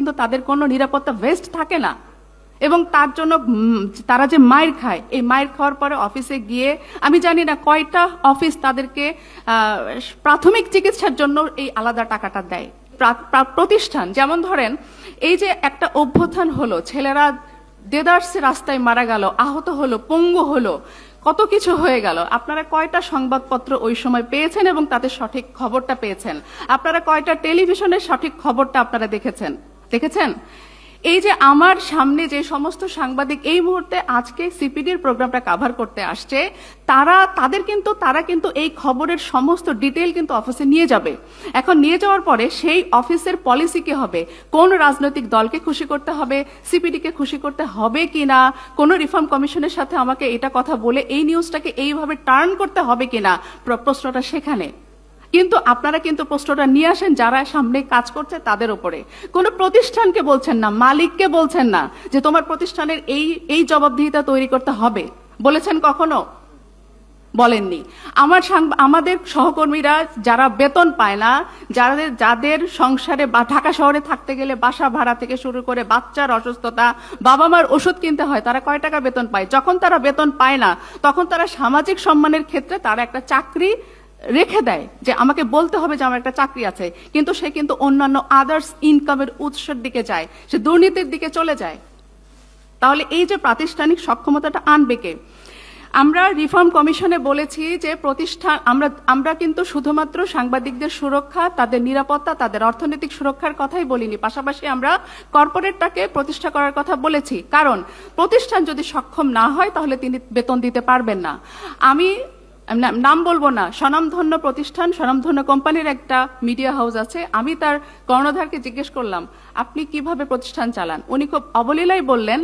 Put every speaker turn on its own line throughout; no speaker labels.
কিন্তু তাদের কোনো নিরাপত্তা ভেস্ট থাকে না, এবং তার জন্য তারা যে মাইর খায়, এই মাইর খাওয়ার পরে অফিসে গিয়ে আমি জানি না কয়টা অফিস তাদেরকে প্রাথমিক চিকিৎসার জন্য এই আলাদা টাকাটা দেয়। প্রতিষ্ঠান যেমন ধরেন এই যে একটা অভ্যুত্থান হলো, ছেলেরা দেদারসে রাস্তায় মারা গেল, আহত হলো, পঙ্গু হলো, কত কিছু হয়ে গেল। আপনারা কয়টা সংবাদপত্র ওই সময় পেয়েছেন এবং তাদের সঠিক খবরটা পেয়েছেন? আপনারা কয়টা টেলিভিশনের সঠিক খবরটা আপনারা দেখেছেন? এই যে আমার সামনে যে সমস্ত সাংবাদিক এই মুহূর্তে আজকে সিপিডির প্রোগ্রামটা কভার করতে আসছে, তারা কিন্তু এই খবরের সমস্ত ডিটেইল কিন্তু অফিসে নিয়ে যাবে। এখন নিয়ে যাওয়ার পরে সেই অফিসের পলিসি কি হবে, কোন রাজনৈতিক দলকে খুশি করতে হবে, সিপিডিকে খুশি করতে হবে কিনা, কোন রিফর্ম কমিশনের সাথে আমাকে এটা কথা বলে এই নিউজটাকে এইভাবে টার্ন করতে হবে কিনা, প্রশ্নটা সেখানে। কিন্তু আপনারা কিন্তু প্রশ্নটা নিয়ে আসেন যারা সামনে কাজ করছে তাদের উপরে, কোন প্রতিষ্ঠানকে বলছেন না, মালিককে বলছেন না যে তোমার প্রতিষ্ঠানের এই জবাবদিহিতা তৈরি করতে হবে। বলেছেন কখনো? বলেননি। আমাদের সহকর্মীরা যারা বেতন পায় না, যাদের সংসারে বা ঢাকা শহরে থাকতে গেলে বাসা ভাড়া থেকে শুরু করে বাচ্চার অসুস্থতা, বাবা মার ওষুধ কিনতে হয়, তারা কয় টাকা বেতন পায়? যখন তারা বেতন পায় না তখন তারা সামাজিক সম্মানের ক্ষেত্রে তারা একটা চাকরি রেখে দেয় যে আমাকে বলতে হবে যে আমার একটা চাকরি আছে, কিন্তু সে কিন্তু অন্যান্য আদার্স ইনকামের উৎসের দিকে যায়, সে দুর্নীতির দিকে চলে যায়। তাহলে এই যে প্রাতিষ্ঠানিক সক্ষমতাটা আনবে কে? আমরা রিফর্ম কমিশনে বলেছি যে প্রতিষ্ঠান আমরা কিন্তু শুধুমাত্র সাংবাদিকদের সুরক্ষা, তাদের নিরাপত্তা, তাদের অর্থনৈতিক সুরক্ষার কথাই বলিনি, পাশাপাশি আমরা কর্পোরেটটাকে প্রতিষ্ঠা করার কথা বলেছি। কারণ প্রতিষ্ঠান যদি সক্ষম না হয় তাহলে তিনি বেতন দিতে পারবেন না। আমি নাম বলবো না, স্বনামধন্য প্রতিষ্ঠান, স্বনামধন্য কোম্পানির একটা মিডিয়া হাউস আছে, আমি তার কর্ণধারকে জিজ্ঞেস করলাম আপনি কিভাবে প্রতিষ্ঠান চালান? উনি খুব অবলীলায় বললেন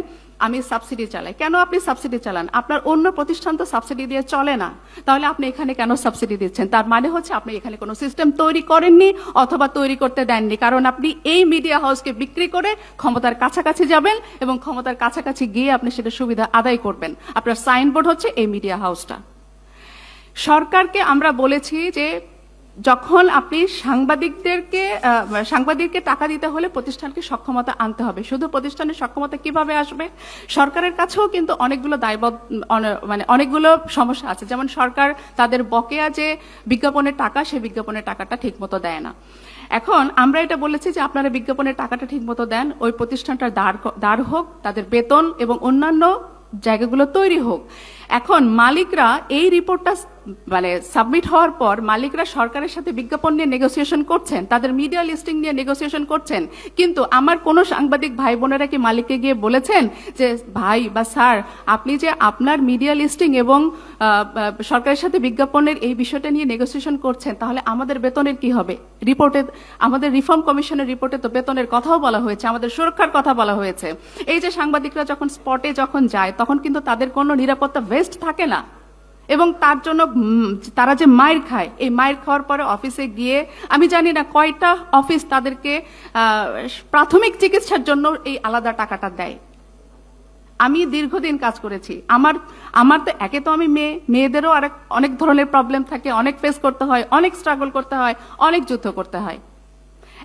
আমি সাবসিডি চালাই। কেন আপনি সাবসিডি চালান? আপনার অন্য প্রতিষ্ঠান তো সাবসিডি দিয়ে চলে না, তাহলে আপনি এখানে কেন সাবসিডি দিচ্ছেন? তার মানে হচ্ছে আপনি এখানে কোনো সিস্টেম তৈরি করেননি অথবা তৈরি করতে দেননি, কারণ আপনি এই মিডিয়া হাউসকে বিক্রি করে ক্ষমতার কাছাকাছি যাবেন এবং ক্ষমতার কাছাকাছি গিয়ে আপনি সেটা সুবিধা আদায় করবেন। আপনার সাইনবোর্ড হচ্ছে এই মিডিয়া হাউসটা। সরকারকে আমরা বলেছি যে যখন আপনি সাংবাদিককে টাকা দিতে হলে প্রতিষ্ঠানকে সক্ষমতা আনতে হবে। শুধু প্রতিষ্ঠানের সক্ষমতা কিভাবে আসবে? সরকারের কাছেও কিন্তু অনেকগুলো অনেকগুলো সমস্যা আছে। যেমন সরকার তাদের বকেয়া যে বিজ্ঞাপনের টাকা, সেই বিজ্ঞাপনের টাকাটা ঠিক মতো দেয় না। এখন আমরা এটা বলেছি যে আপনারা বিজ্ঞাপনের টাকাটা ঠিক মতো দেন, ওই প্রতিষ্ঠানটার দাঁড় হোক, তাদের বেতন এবং অন্যান্য জায়গাগুলো তৈরি হোক। এখন মালিকরা এই রিপোর্টটা সাবমিট হওয়ার পর মালিকরা সরকারের সাথে বিজ্ঞাপন নিয়ে নেগোসিয়েশন করছেন, তাদের মিডিয়া লিস্টিং নিয়ে নেগোসিয়েশন করছেন, কিন্তু আমার কোন সাংবাদিক ভাই বোনেরা কি মালিককে গিয়ে বলেছেন যে ভাই বা স্যার আপনি যে আপনার মিডিয়া লিস্টিং এবং সরকারের সাথে বিজ্ঞাপনের এই বিষয়টা নিয়ে নেগোসিয়েশন করছেন, তাহলে আমাদের বেতনের কি হবে? রিপোর্টে, আমাদের রিফর্ম কমিশনের রিপোর্টে তো বেতনের কথাও বলা হয়েছে, আমাদের সুরক্ষার কথা বলা হয়েছে। এই যে সাংবাদিকরা যখন স্পটে যায় তখন কিন্তু তাদের কোনো নিরাপত্তা ভেস্ট থাকে না, এবং তার জন্য তারা যে মাইর খায়, এই মাইর খাওয়ার পরে অফিসে গিয়ে আমি জানি না কয়টা অফিস তাদেরকে প্রাথমিক চিকিৎসার জন্য এই আলাদা টাকাটা দেয়। আমি দীর্ঘদিন কাজ করেছি, আমার তো একে তো আমি মেয়েদেরও অনেক ধরনের প্রবলেম থাকে, অনেক ফেস করতে হয়, অনেক স্ট্রাগল করতে হয়, অনেক যুদ্ধ করতে হয়।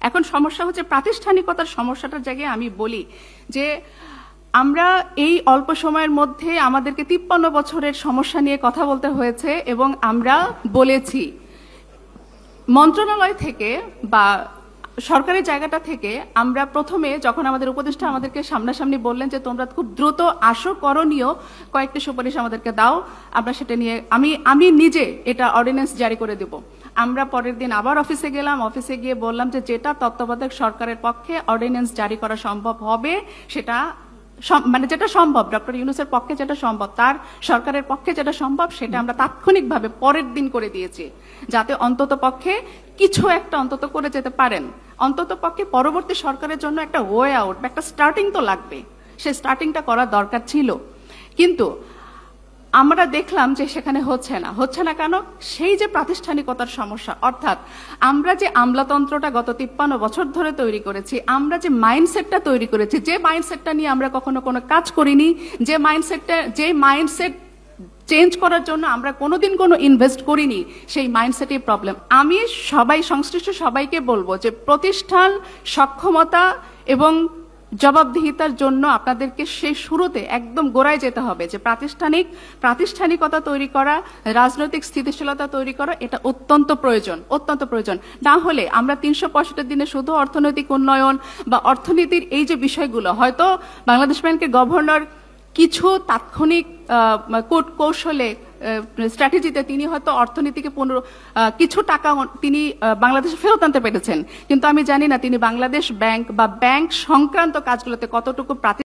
এখন সমস্যা হচ্ছে প্রাতিষ্ঠানিকতার সমস্যাটার জায়গায় আমি বলি যে আমরা এই অল্প সময়ের মধ্যে আমাদেরকে 53 বছরের সমস্যা নিয়ে কথা বলতে হয়েছে, এবং আমরা বলেছি মন্ত্রণালয় থেকে বা সরকারের জায়গাটা থেকে আমরা প্রথমে যখন আমাদের উপদেষ্টা আমাদেরকে সামনাসামনি বললেন যে তোমরা খুব দ্রুত আসো, করণীয় কয়েকটি সুপারিশ আমাদেরকে দাও, আমরা সেটা নিয়ে আমি নিজে এটা অর্ডিন্যান্স জারি করে দেব। আমরা পরের দিন আবার অফিসে গেলাম, অফিসে গিয়ে বললাম যে যেটা তত্ত্বাবধায়ক সরকারের পক্ষে অর্ডিন্যান্স জারি করা সম্ভব হবে সেটা যেটা সম্ভব, ডক্টর ইউনূসের পক্ষে যেটা সম্ভব, তার সরকারের পক্ষে যেটা সম্ভব সেটা আমরা তাৎক্ষণিকভাবে পরের দিন করে দিয়েছি, যাতে অন্তত পক্ষে কিছু একটা অন্তত করে যেতে পারেন। অন্তত পক্ষে পরবর্তী সরকারের জন্য একটা ওয়ে আউট, একটা স্টার্টিং তো লাগবে, সেই স্টার্টিংটা করার দরকার ছিল। কিন্তু আমরা দেখলাম যে সেখানে হচ্ছে না কেন? সেই যে প্রাতিষ্ঠানিকতার সমস্যা, অর্থাৎ আমরা যে আমলাতন্ত্রটা গত 53 বছর ধরে তৈরি করেছি, আমরা যে মাইন্ডসেটটা তৈরি করেছি, যে মাইন্ডসেটটা নিয়ে আমরা কখনো কোনো কাজ করিনি, যে মাইন্ডসেট চেঞ্জ করার জন্য আমরা কোনোদিন কোনো ইনভেস্ট করিনি, সেই মাইন্ডসেটই প্রবলেম। আমি সংশ্লিষ্ট সবাইকে বলবো যে প্রতিষ্ঠান সক্ষমতা এবং জবাবদিহিতার জন্য আপনাদেরকে সেই শুরুতে একদম গোড়ায় যেতে হবে যে প্রাতিষ্ঠানিকতা তৈরি করা, রাজনৈতিক স্থিতিশীলতা তৈরি করা, এটা অত্যন্ত প্রয়োজন। না হলে আমরা 365 দিনে শুধু অর্থনৈতিক উন্নয়ন বা অর্থনীতির এই যে বিষয়গুলো, হয়তো বাংলাদেশ ব্যাংকের গভর্নর কিছু তাৎক্ষণিক কৌশলে স্ট্র্যাটেজিতে তিনি হয়তো অর্থনীতিকে কিছু টাকা তিনি বাংলাদেশে ফেরত আনতে পেরেছেন, কিন্তু আমি জানি না তিনি বাংলাদেশ ব্যাংক বা ব্যাংক সংক্রান্ত কাজগুলোতে কতটুকু